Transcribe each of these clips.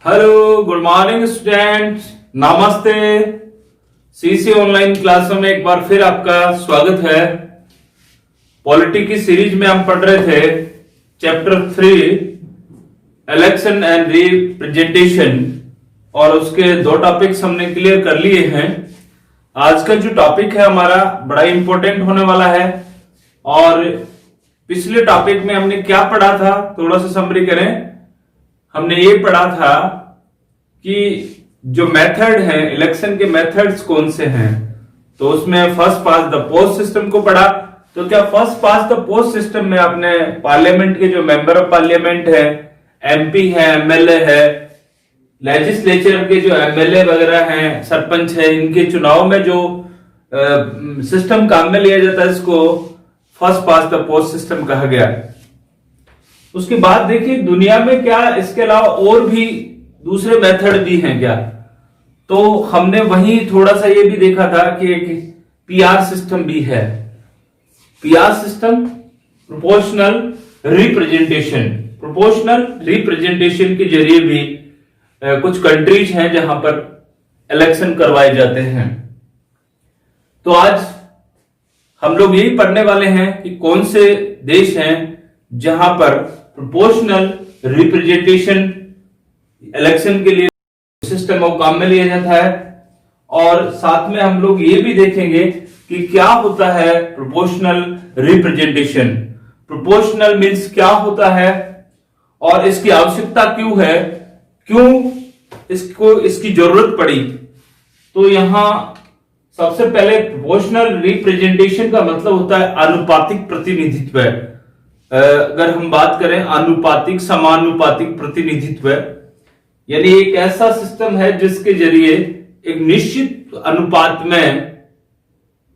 Hello, good morning students, नमस्ते। CC online क्लासों में एक बार फिर आपका स्वागत है। पॉलिटी की सीरीज में हम पढ़ रहे थे चैप्टर 3 इलेक्शन एंड रिप्रेजेंटेशन और उसके दो टॉपिक्स हमने क्लियर कर लिए हैं। आज का जो टॉपिक है हमारा बड़ा इंपॉर्टेंट होने वाला है। और पिछले टॉपिक में हमने क्या पढ़ा था, थोड़ा सा समरी करें। हमने ये पढ़ा था कि जो मेथड है, इलेक्शन के मेथड्स कौन से हैं। तो उसमें first pass the post system को पढ़ा। तो क्या first pass the post system में आपने पार्लियामेंट के जो मेंबर ऑफ पार्लियामेंट है, एमपी है, एमएलए है, लेजिस्लेचर के जो एमएलए वगैरह हैं, सरपंच है, इनके चुनाव में जो सिस्टम काम में लिया जाता है, इसको first pass the post system कहा गया। उसके बाद देखिए दुनिया में क्या इसके अलावा और भी दूसरे मेथड भी हैं क्या। तो हमने वहीं थोड़ा सा ये भी देखा था कि एक पीआर सिस्टम भी है। पीआर सिस्टम प्रोपोर्शनल रिप्रेजेंटेशन के जरिए भी कुछ कंट्रीज हैं जहां पर इलेक्शन करवाए जाते हैं। तो आज हम लोग यही पढ़ने वाले हैं कि कौन से देश हैं जहां पर प्रोपोर्शनल रिप्रेजेंटेशन इलेक्शन के लिए सिस्टम को काम में लिया जाता है। और साथ में हम लोग ये भी देखेंगे कि क्या होता है प्रोपोर्शनल रिप्रेजेंटेशन। प्रोपोर्शनल मींस क्या होता है और इसकी आवश्यकता क्यों है, क्यों इसकी जरूरत पड़ी। तो यहां सबसे पहले प्रोपोर्शनल रिप्रेजेंटेशन का मतलब होता है अनुपातिक प्रतिनिधित्व। अगर हम बात करें अनुपातिक समानुपातिक प्रतिनिधित्व, यानी एक ऐसा सिस्टम है जिसके जरिए एक निश्चित अनुपात में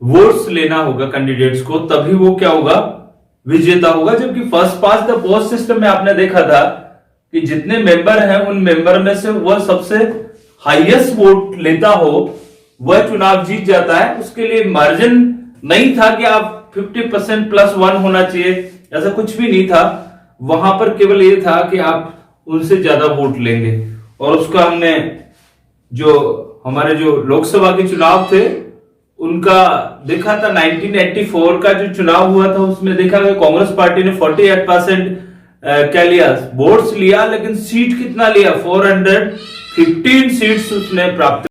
वोट्स लेना होगा कैंडिडेट्स को, तभी वो क्या होगा, विजेता होगा। जबकि first pass the post system में आपने देखा था कि जितने मेंबर हैं उन मेंबर में से वह सबसे हाईएस्ट वोट लेता हो वह चुनाव जीत जाता है। उसके लिए मार्जिन नहीं था कि आप 50% +1 होना चाहिए, ऐसा कुछ भी नहीं था। वहां पर केवल ये था कि आप उनसे ज्यादा वोट लेंगे। और उसका हमने जो हमारे जो लोकसभा के चुनाव थे उनका देखा था। 1984 का जो चुनाव हुआ था उसमें देखा कि कांग्रेस पार्टी ने 48% क्या लिया, वोट्स लिया, लेकिन सीट कितना लिया, 415 सीट्स उसने प्राप्त।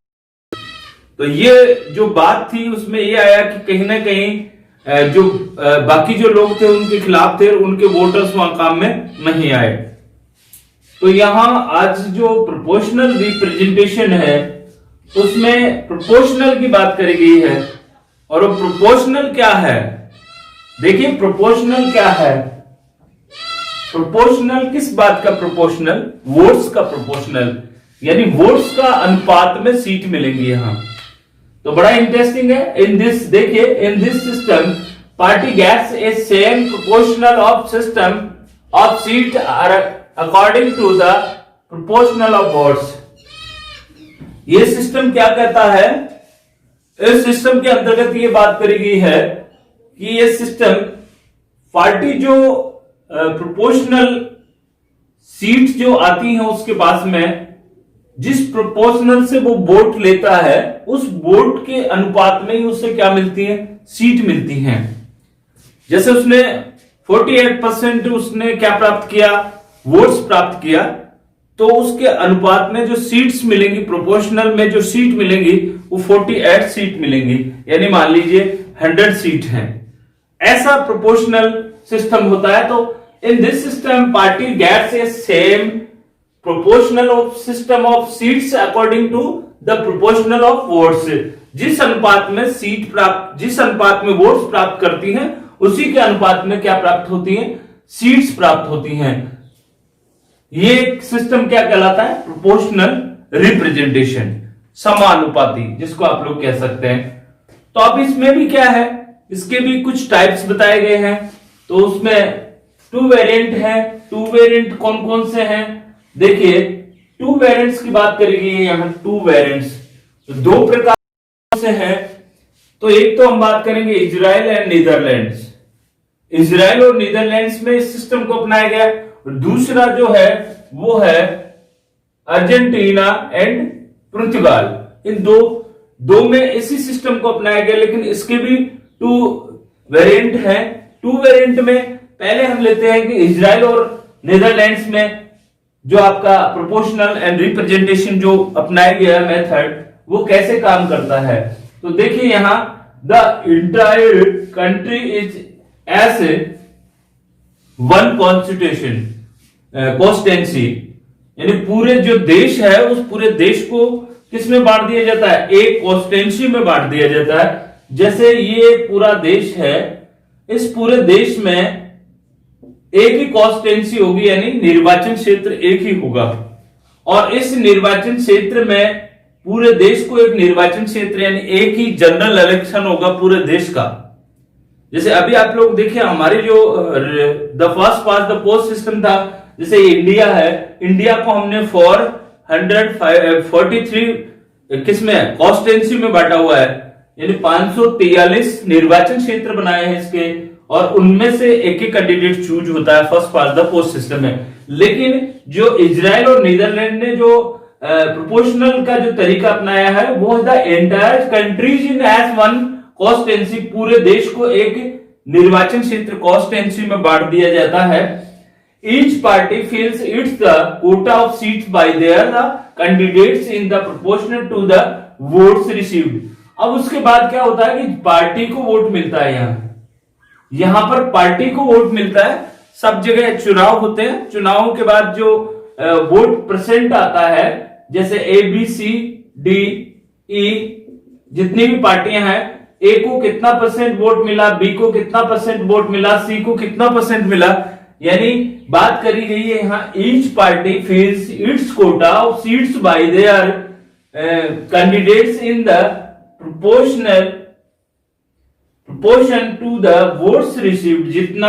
तो ये जो बात थी उसमें ये आया कि कहीं ना कहीं जो बाकी जो लोग थे उनके खिलाफ थे, उनके वोटर्स वहां काम में नहीं आए। तो यहां आज जो प्रोपोर्शनल रिप्रेजेंटेशन है उसमें प्रोपोर्शनल की बात करी गई है। और वो प्रोपोर्शनल क्या है, देखिए प्रोपोर्शनल क्या है। प्रोपोर्शनल किस बात का प्रोपोर्शनल, वोट्स का प्रोपोर्शनल, यानी वोट्स का अनुपात में सीट मिलेंगी यहां। तो बड़ा इंटरेस्टिंग है। इन दिस देखिए, in this system party gets a same proportional of system of seat according to the proportional of votes. ये सिस्टम क्या कहता है, इस सिस्टम के अंतर्गत ये बात करी गई है कि ये सिस्टम पार्टी जो प्रोपोर्शनल सीट जो आती है उसके पास में जिस प्रोपोर्शनल से वो वोट लेता है उस वोट के अनुपात में ही उससे क्या मिलती है, सीट मिलती है। जैसे उसने 48% उसने क्या प्राप्त किया, वोट्स प्राप्त किया, तो उसके अनुपात में जो सीट्स मिलेंगी, प्रोपोर्शनल में जो सीट मिलेंगी वो 48 सीट मिलेंगी। यानी मान लीजिए 100 सीट हैं। ऐसा प्रोपोर्शनल सिस्टम होता है। तो in this system party gets a same proportional of system of seats according to the proportional of votes. जिस अनुपात में सीट प्राप्त, जिस अनुपात में वोट्स प्राप्त करती हैं उसी के अनुपात में क्या प्राप्त होती हैं, सीट्स प्राप्त होती हैं। ये सिस्टम क्या कहलाता है, प्रोपोर्शनल रिप्रेजेंटेशन, समानुपाती जिसको आप लोग कह सकते हैं। तो अब इसमें भी क्या है, इसके भी कुछ टाइप्स बताए गए हैं। तो उसमें 2 वेरिएंट है। 2 वेरिएंट कौन कौन से हैं, देखिए 2 वेरिएंट्स की बात करी गई है यहां। 2 वेरिएंट्स तो 2 प्रकार से हैं। तो एक तो हम बात करेंगे इजराइल एंड नीदरलैंड्स। इजराइल और नीदरलैंड्स में इस सिस्टम को अपनाया गया। और दूसरा जो है वो है अर्जेंटीना एंड पुर्तगाल। इन दो में इसी सिस्टम को अपनाया गया, लेकिन इसके भी 2 वेरिएंट हैं। 2 वेरिएंट में पहले हम लेते हैं कि इजराइल और नीदरलैंड्स में जो आपका प्रोपोर्शनल एंड रिप्रेजेंटेशन जो अपनाया गया मेथड वो कैसे काम करता है। तो देखिए यहां the entire country is as one constitution constituency, यानी पूरे जो देश है उस पूरे देश को किस में बांट दिया जाता है, एक कॉन्स्टेंसी में बांट दिया जाता है। जैसे ये पूरा देश है, इस पूरे देश में एक ही कॉन्स्टेंसी होगी, यानी निर्वाचन क्षेत्र एक ही होगा, और इस निर्वाचन क्षेत्र में पूरे देश को एक निर्वाचन क्षेत्र यानी एक ही जनरल इलेक्शन होगा पूरे देश का। जैसे अभी आप लोग देखिए हमारे जो the first past the post system था, जैसे इंडिया है, इंडिया को हमने 443 किसमें कॉन्स्टिट्यूंसी में बांटा हुआ है, यानी 543 निर्वाचन क्षेत्र बनाए हैं इसके, और उनमें से एक एक कैंडिडेट चूज होता है first past the post system में। लेकिन जो इजराइल और नीदरलैंड ने जो प्रोपोर्शनल का जो तरीका अपनाया है वो the entire countries in as one constituency, पूरे देश को एक निर्वाचन क्षेत्र कॉन्स्टिट्यूंसी में बांट दिया जाता है। Each party fills its the quota of seats by their the candidates in the proportional to the votes received। अब उसके बाद क्या होता है कि पार्टी को वोट मिलता है, यहां पर पार्टी को वोट मिलता है। सब जगह चुनाव होते हैं, चुनावों के बाद जो वोट परसेंट आता है, जैसे ABCDE जितनी भी पार्टियां हैं, ए को कितना परसेंट वोट मिला, बी को कितना परसेंट वोट मिला, सी को कितना परसेंट मिला, यानी बात करी गई है यहाँ each party fills its quota of seats by their candidates in the proportion to the votes received. जितना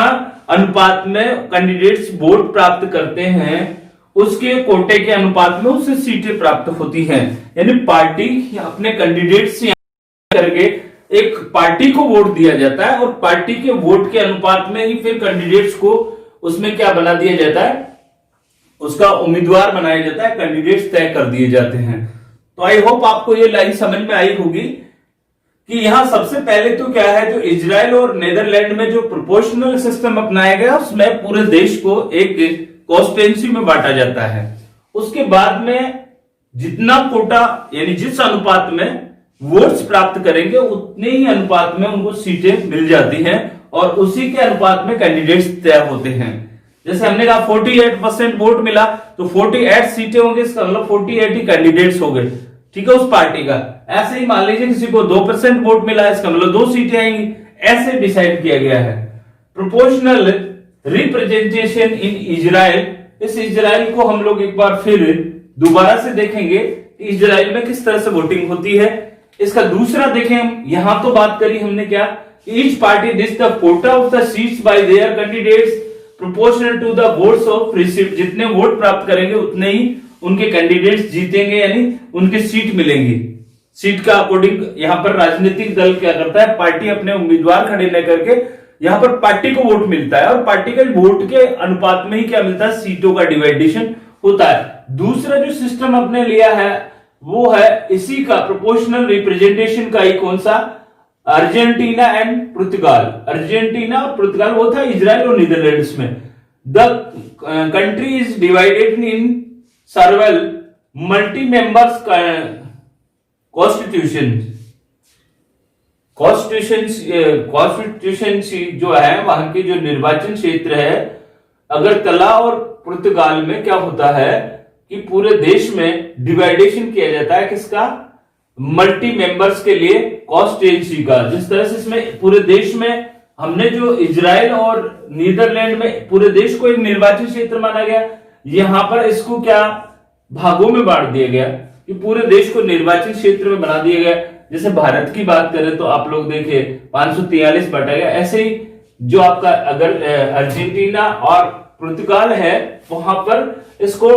अनुपात में कैंडिडेट्स वोट प्राप्त करते हैं उसके कोटे के अनुपात में उससे सीटें प्राप्त होती हैं। यानी पार्टी अपने कैंडिडेट्स करके एक पार्टी को वोट दिया जाता है, और पार्टी के वोट के अनुपात में ही फिर कैंडिडेट्स को उसमें क्या बना दिया जाता है, उसका उम्मीदवार बनाया जाता है, कैंडिडेट्स तय कर दिए जाते हैं। तो आई होप आपको ये लाइन समझ में आई होगी कि यहां सबसे पहले तो क्या है, जो इजराइल और नीदरलैंड में जो प्रोपोर्शनल सिस्टम अपनाया गया उसमें पूरे देश को एक कॉन्स्टिट्यूंसी में बांटा जाता है। उसके बाद में जितना कोटा यानी जिस अनुपात में वोट्स प्राप्त करेंगे उतने ही अनुपात में उनको सीटें मिल जाती हैं, और उसी के अनुपात में कैंडिडेट्स तय होते हैं। जैसे हमने कहा 48% वोट मिला तो 48 सीटें होंगी, इसका मतलब 48 ही कैंडिडेट्स हो गए, ठीक है, उस पार्टी का। ऐसे ही मान लीजिए किसी को 2% वोट मिला, इसका मतलब 2 सीटें आएंगी, ऐसे डिसाइड किया गया है। प्रोपोर्शनल रिप्रेजेंटेशन इन इजराइल, इस इजराइल को हम लोग एक बार फिर दोबारा से देखेंगे कि इजराइल में किस तरह से वोटिंग होती है। इसका दूसरा देखें हम, यहां तो बात करी हमने क्या, each party this the quota of the seats by their candidates proportional to the votes of received. जितने वोट प्राप्त करेंगे उतने ही उनके कैंडिडेट्स जीतेंगे, यानी उनकी सीट मिलेंगी। सीट का अकॉर्डिंग यहां पर राजनीतिक दल क्या करता है, पार्टी अपने उम्मीदवार खड़े न करके यहां पर पार्टी को वोट मिलता है, और पार्टी के वोट के अनुपात में ही क्या मिलता है, सीटों का डिवाइडेशन होता है। दूसरा जो सिस्टम आपने लिया है वो है इसी का प्रोपोर्शनल रिप्रेजेंटेशन का ही, कौन सा, अर्जेंटीना एंड पुर्तगाल। अर्जेंटीना और पुर्तगाल वो था इजराइल और नीदरलैंड्स में। The country is divided in सर्वल multi members constitution जो है वहां के जो निर्वाचन क्षेत्र है, अगरतला और पुर्तगाल में क्या होता है कि पूरे देश में डिवाइडेशन किया जाता है, किसका, मल्टी मेंबर्स के लिए कॉन्स्टिट्यूंसी का। जिस तरह से इसमें पूरे देश में हमने जो इजराइल और नीदरलैंड में पूरे देश को एक निर्वाचन क्षेत्र माना गया, यहां पर इसको क्या भागों में बांट दिया गया कि पूरे देश को निर्वाचन क्षेत्र में बना दिया गया। जैसे भारत की बात करें तो आप लोग देखिए 543 बांटा गया। ऐसे ही जो आपका अगर अर्जेंटीना और पुर्तगाल है वहां पर इसको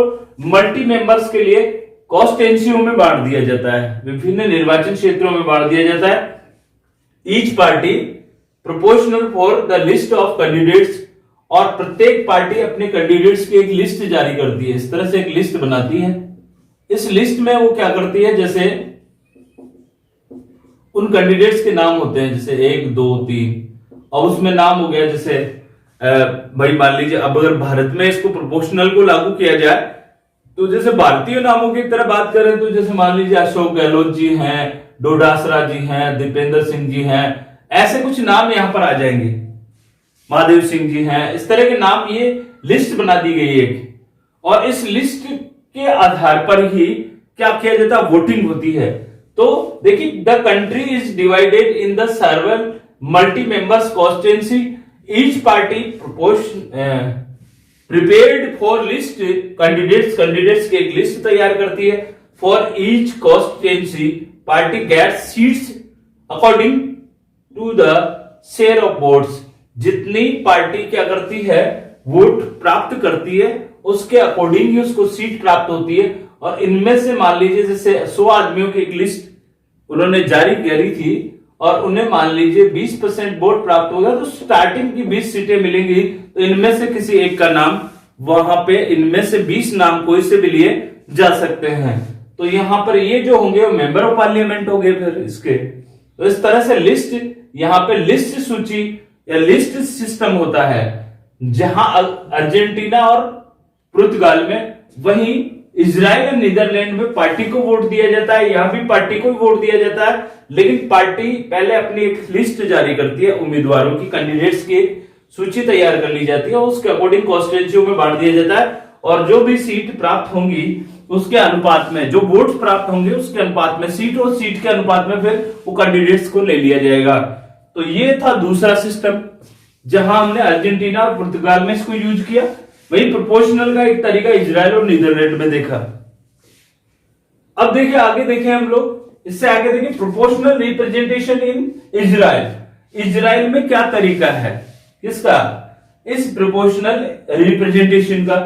मल्टी मेंबर्स के लिए कॉन्स्टिट्यूंसियों में बांट दिया जाता है, विभिन्न निर्वाचन क्षेत्रों में बांट दिया जाता है। Each party proportional for the list of candidates, और प्रत्येक पार्टी अपने कैंडिडेट्स की एक लिस्ट जारी करती है, इस तरह से एक लिस्ट बनाती है। इस लिस्ट में वो क्या करती है, जैसे उन कैंडिडेट्स के नाम होते हैं, जैसे 1 2 3, और उसमें नाम हो गया, जैसे भाई मान लीजिए अब अगर भारत में इसको प्रोपोर्शनल को लागू किया जाए, तो जैसे भारतीय नामों की तरह बात करें तो जैसे मान लीजिए अशोक गहलोत जी हैं, डोडासरा जी हैं, दीपेंद्र सिंह जी हैं, ऐसे कुछ नाम यहां पर आ जाएंगे, महादेव सिंह जी हैं, इस तरह के नाम, ये लिस्ट बना दी गई है। और इस लिस्ट के आधार पर ही क्या किया जाता है, वोटिंग होती है। तो देखिए, the country is divided in the several multi members constituency, each party prepared for list candidates की एक लिस्ट तैयार करती है। For each constituency party gets seats according to the share of votes. जितनी पार्टी क्या करती है, वोट प्राप्त करती है, उसके अकॉर्डिंग ही उसको सीट प्राप्त होती है। और इनमें से मान लीजिए जैसे 100 आदमियों की एक लिस्ट उन्होंने जारी करी थी और उन्हें मान लीजिए 20% वोट प्राप्त हो गया, तो स्टार्टिंग की 20 सीटें मिलेंगी, तो इनमें से किसी एक का नाम वहां पे, इनमें से 20 नाम कोई से भी लिए जा सकते हैं। तो यहां पर ये जो होंगे वो मेंबर ऑफ पार्लियामेंट हो गए फिर इसके। तो इस तरह से लिस्ट, यहां पे लिस्ट सूची या लिस्ट सिस्टम होता है, जहां अर्जेंटीना और पुर्तगाल में, वहीं इजराइल और नीदरलैंड में पार्टी को वोट दिया जाता है, यहां भी पार्टी को वोट दिया जाता है, लेकिन पार्टी पहले अपनी एक लिस्ट जारी करती है, उम्मीदवारों की, कैंडिडेट्स की सूची तैयार कर ली जाती है, उसके अकॉर्डिंग कॉन्स्टिट्यूंसियों में बांट दिया जाता है, और जो भी सीट प्राप्त होंगी उसके अनुपात में, जो वोट प्राप्त होंगे उसके अनुपात में, सीट और सीट के अनुपात में फिर वो कैंडिडेट्स को ले लिया जाएगा। तो ये था दूसरा सिस्टम, जहां हमने अर्जेंटीना और पुर्तगाल में इसको यूज किया। वही प्रोपोर्शनल का एक तरीका इजराइल और नीदरलैंड में देखा। अब देखिए आगे देखें हम लोग, इससे आगे देखिए proportional representation in Israel. Israel में क्या तरीका है किसका, इस प्रोपोर्शनल रिप्रेजेंटेशन का।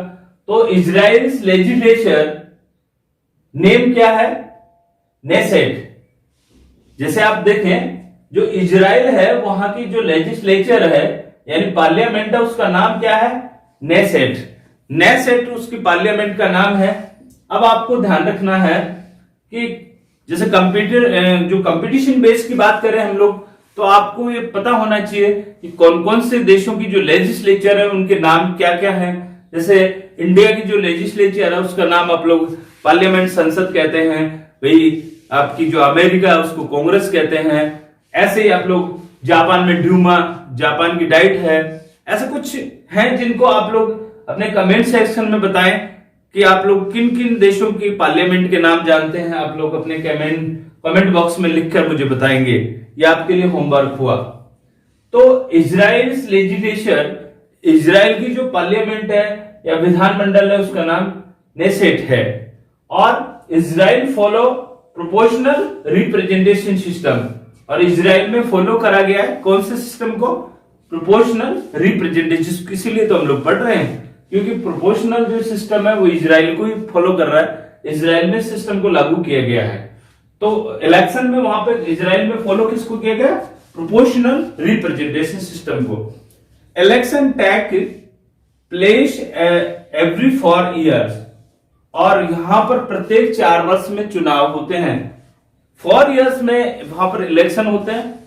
तो इजराइल लेजिस्लेचर नेम क्या है, नेसेट। जैसे आप देखें, जो इजराइल है वहां की जो लेजिस्लेचर है यानी पार्लियामेंट है, उसका नाम क्या है, नेसेट। नेसेट उसकी पार्लियामेंट का नाम है। अब आपको ध्यान रखना है कि जैसे जो कंपटीशन बेस की बात करें हम लोग, तो आपको ये पता होना चाहिए कि कौन कौन से देशों की जो लेजिस्लेचर है उनके नाम क्या क्या हैं। जैसे इंडिया की जो लेजिस्लेचर है उसका नाम आप लोग पार्लियामेंट, संसद कहते हैं। वही आपकी जो अमेरिका है उसको कांग्रेस कहते हैं। ऐसे ही आप लोग जापान में ड्यूमा, जापान की डाइट है। ऐसे कुछ हैं जिनको आप लोग अपने कमेंट सेक्शन में बताएं कि आप लोग किन किन देशों की पार्लियामेंट के नाम जानते हैं। आप लोग अपने कमेंट बॉक्स में लिखकर मुझे बताएंगे, ये आपके लिए होमवर्क हुआ। तो इजराइल लेजिस्लेचर, इजराइल की जो पार्लियामेंट है या विधानमंडल है उसका नाम नेसेट है। और Israel follow proportional representation system, और इजराइल में फॉलो करा गया है कौन से सिस्टम को, प्रोपोर्शनल रिप्रेजेंटेशन। इसीलिए तो हम लोग पढ़ रहे हैं, क्योंकि प्रोपोर्शनल जो सिस्टम है वो इजराइल को ही फॉलो कर रहा है। इजराइल में सिस्टम को लागू किया गया है। तो इलेक्शन में वहां पे इजराइल में फॉलो किसको किया गया, प्रोपोर्शनल रिप्रेजेंटेशन सिस्टम को। Election take place every 4 years, और यहां पर प्रत्येक 4 वर्ष में चुनाव होते हैं। 4 ईयर्स में वहां पर इलेक्शन होते हैं।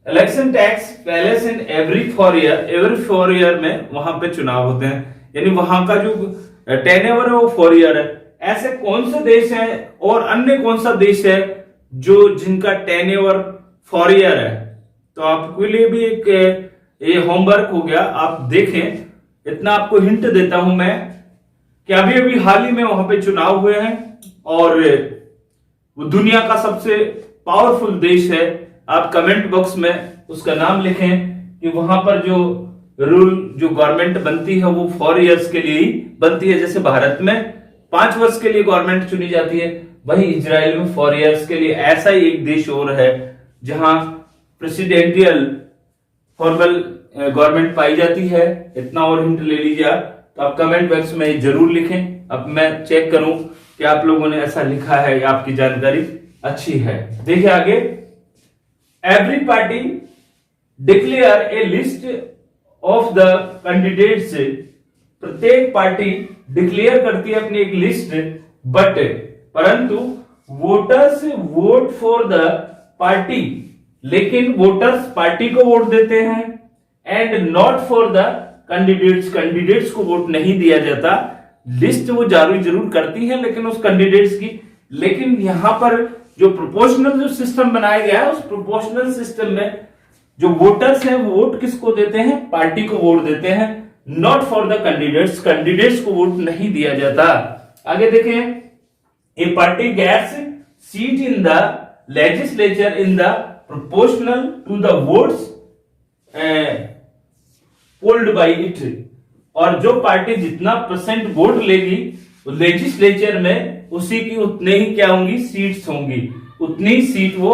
Election tax palace in every 4 year में वहां पे चुनाव होते हैं, यानी वहां का जो टेन्योर है वो 4 ईयर है। ऐसे कौन से देश हैं और अन्य कौन सा देश है जो जिनका टेन्योर 4 ईयर है। तो आपके लिए भी एक ये होमवर्क हो गया, आप देखें। इतना आपको हिंट देता हूं मैं कि अभी अभी हाल ही में वहां पे चुनाव हुए हैं, और वो दुनिया का सबसे पावरफुल देश है। आप कमेंट बॉक्स में उसका नाम लिखें कि वहां पर जो जो गवर्नमेंट बनती है वो 4 ईयर्स के लिए ही बनती है। जैसे भारत में 5 वर्ष के लिए गवर्नमेंट चुनी जाती है, वही इजराइल में 4 ईयर्स के लिए। ऐसा ही एक देश और है जहां प्रेसिडेंटियल फॉर्मल गवर्नमेंट पाई जाती है। इतना और हिंट ले लीजिए आप, तो आप कमेंट बॉक्स में जरूर लिखें। अब मैं चेक करूं कि आप लोगों ने ऐसा लिखा है या आपकी जानकारी अच्छी है। देखिए आगे, every party declare A list of the candidates. प्रत्येक पार्टी डिक्लेयर करती है अपनी एक लिस्ट, बट परंतु voters vote for the party, लेकिन वोटर्स पार्टी को वोट देते हैं, and not for the candidates, candidates को वोट नहीं दिया जाता। लिस्ट वो जारी जरूर करती है लेकिन उस कैंडिडेट्स की, लेकिन यहां पर जो प्रोपोर्शनल जो सिस्टम बनाया गया है, उस प्रोपोर्शनल सिस्टम में जो वोटर्स हैं वो वोट किसको देते हैं, पार्टी को वोट देते हैं, not for the candidates, candidates को वोट नहीं दिया जाता। आगे देखें, a party gets seat in the legislature in the proportional to the votes polled by it, और जो पार्टी जितना परसेंट वोट लेगी लेजिस्लेचर में, उसी की उतने ही क्या होंगी, सीट्स होंगी, उतनी सीट वो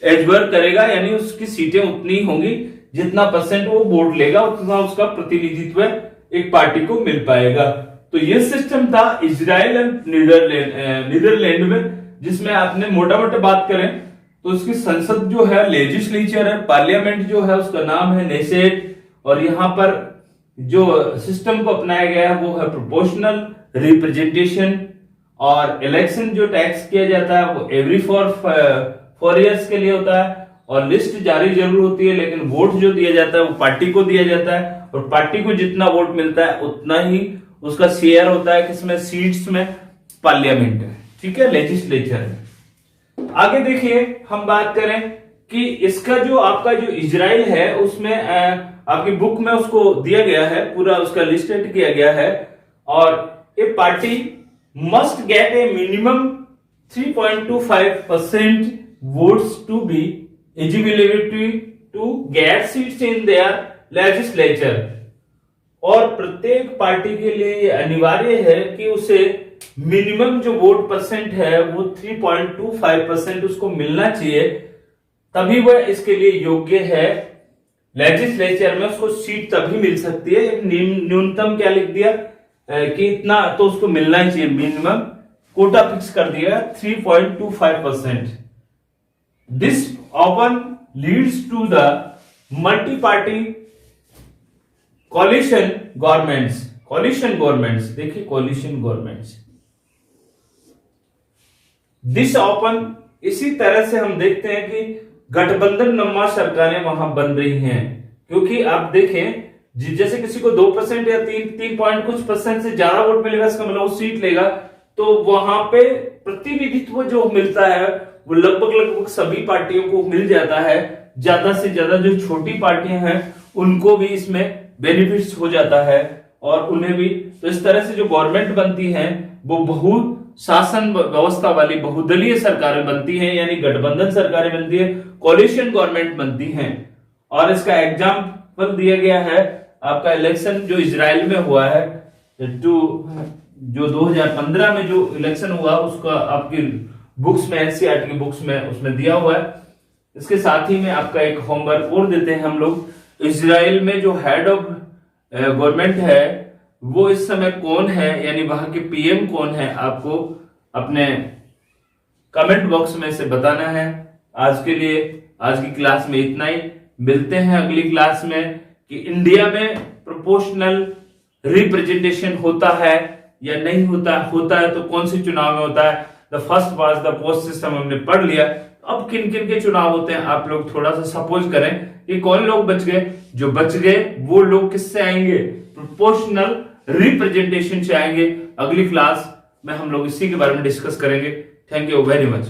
एजवर करेगा, यानी उसकी सीटें उतनी होंगी, जितना परसेंट वो वोट लेगा उतना उसका प्रतिनिधित्व एक पार्टी को मिल पाएगा। तो ये सिस्टम था इजराइल एंड नीदरलैंड में, जिसमें आपने मोटा मोटा बात करें तो उसकी संसद जो है लेजिस्लेचर है, पार्लियामेंट जो है उसका नाम है नेसेट, और यहां पर जो सिस्टम को अपनाया गया है वो है प्रोपोर्शनल रिप्रेजेंटेशन, और इलेक्शन जो टैक्स किया जाता है वो एवरी 4 इयर्स के लिए होता है, और लिस्ट जारी जरूर होती है, लेकिन वोट जो दिया जाता है वो पार्टी को दिया जाता है, और पार्टी को जितना वोट मिलता है उतना ही उसका शेयर होता है किसमें, सीट्स में, पार्लियामेंट में, ठीक है, लेजिस्लेचर में। आगे देखिए, हम बात करें कि इसका जो आपका जो इजराइल है उसमें आपकी बुक में उसको दिया गया है, पूरा उसका लिस्टेड किया गया है, और a party must get a minimum 3.25% votes to be eligibility to get seats in their legislature, और प्रत्येक पार्टी के लिए ये अनिवार्य है कि उसे मिनिमम जो वोट परसेंट है वो 3.25% उसको मिलना चाहिए, तभी वह इसके लिए योग्य है। लेजिस्लेचर में उसको सीट तभी मिल सकती है, एक न्यूनतम क्या लिख दिया कि इतना तो उसको मिलना ही चाहिए, मिनिमम कोटा फिक्स कर दिया 3.25%। This often leads to the multi party coalition governments, coalition governments, देखिए कोलिशन गवर्नमेंट्स, दिस ऑफन, इसी तरह से हम देखते हैं कि गठबंधन नुमा सरकारें वहां बन रही हैं, क्योंकि आप देखें जैसे किसी को 2% या 3 पॉइंट कुछ परसेंट से ज्यादा वोट मिलेगा, इसका मतलब वो सीट लेगा, तो वहां पे प्रतिनिधित्व जो मिलता है वो लगभग सभी पार्टियों को मिल जाता है, ज्यादा से ज्यादा जो छोटी पार्टियां हैं उनको भी इसमें बेनिफिट्स हो जाता है, और उन्हें भी। तो इस तरह से जो गवर्नमेंट बनती है वो बहु शासन व्यवस्था वाली बहुदलीय सरकारें बनती हैं, यानी गठबंधन सरकारें बनती है, कोलिशन गवर्नमेंट बनती हैं। और इसका एग्जाम्पल दिया गया है आपका इलेक्शन जो इजराइल में हुआ है, जो 2015 में जो इलेक्शन हुआ उसका आपकी बुक्स में, एनसीईआरटी की बुक्स में उसमें दिया हुआ है। इसके साथ ही में आपका एक होमवर्क और देते हैं हम लोग, इजराइल में जो हेड ऑफ गवर्नमेंट है वो इस समय कौन है, यानी वहां के पीएम कौन है, आपको अपने कमेंट बॉक्स में से बताना है। आज के लिए आज की क्लास में इतना ही, मिलते हैं अगली क्लास में कि इंडिया में प्रोपोर्शनल रिप्रेजेंटेशन होता है या नहीं होता, होता है तो कौन से चुनाव में होता है। The first was the post system हमने पढ़ लिया, अब किन किन के चुनाव होते हैं आप लोग थोड़ा सा सपोज करें कि कौन लोग बच गए, जो बच गए वो लोग किससे आएंगे, प्रोपोर्शनल रिप्रेजेंटेशन से आएंगे। अगली क्लास में हम लोग इसी के बारे में डिस्कस करेंगे। Thank you very much.